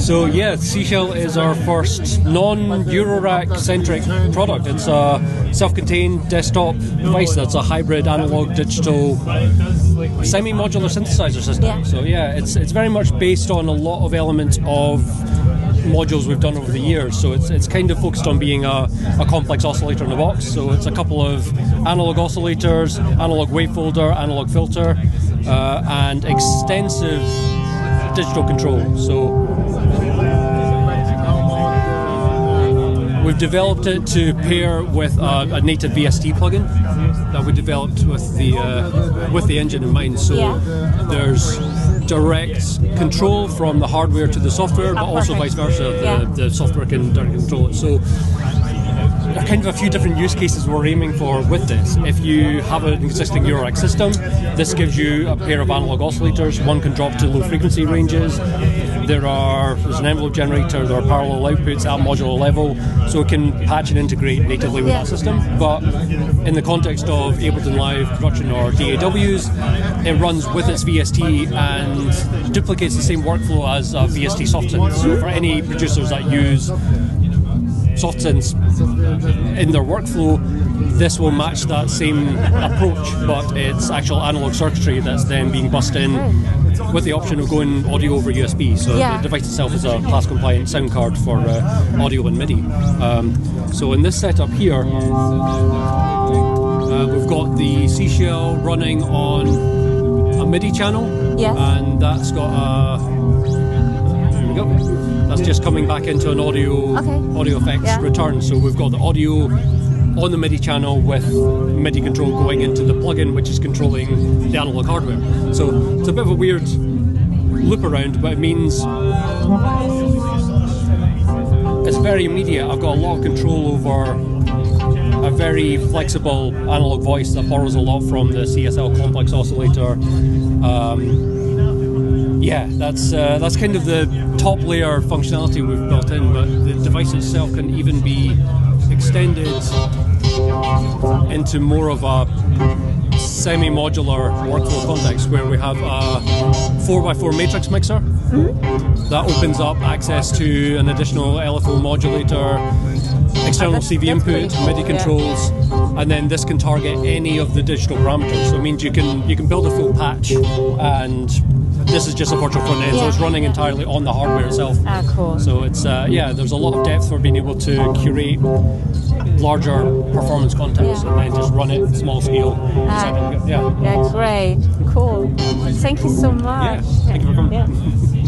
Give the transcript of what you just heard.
So yeah, Seashell is our first non-Eurorack centric product. It's a self-contained desktop device that's a hybrid analog digital semi-modular synthesizer system. Yeah. So yeah, it's very much based on a lot of elements of modules we've done over the years. So it's kind of focused on being a complex oscillator in a box. So it's a couple of analog oscillators, analog wavefolder, analog filter, and extensive digital control. So we've developed it to pair with a native VST plugin that we developed with the engine in mind. So there's direct control from the hardware to the software, but also vice versa. The software can directly control it. So there are kind of a few different use cases we're aiming for with this. If you have an existing Eurorack system, this gives you a pair of analog oscillators. One can drop to low frequency ranges. There's an envelope generator, there are parallel outputs at modular level, so it can patch and integrate natively with that system. But in the context of Ableton Live production or DAWs, it runs with its VST and duplicates the same workflow as a VST soft synth. So for any producers that use soft synths in their workflow, this will match that same approach, but it's actual analog circuitry that's then being bussed in with the option of going audio over USB. So the device itself is a class compliant sound card for audio and MIDI. So in this setup here, we've got the Seashell running on a MIDI channel, and that's got a, there we go. That's just coming back into an audio effects return. So we've got the audio on the MIDI channel with MIDI control going into the plugin, which is controlling the analog hardware. So it's a bit of a weird loop around, but it means it's very immediate. I've got a lot of control over a very flexible analog voice that borrows a lot from the CSL complex oscillator. Yeah, that's kind of the top layer functionality we've built in, but the device itself can even be extended into more of a semi-modular workflow context, where we have a 4x4 matrix mixer that opens up access to an additional LFO modulator, external CV input, MIDI controls, and then this can target any of the digital parameters. So it means you can build a full patch, and this is just a virtual front end, so it's running entirely on the hardware itself. Cool. So it's there's a lot of depth for being able to curate larger performance contexts and then just run it small scale. Great, cool. Thank you so much. Thank you for coming.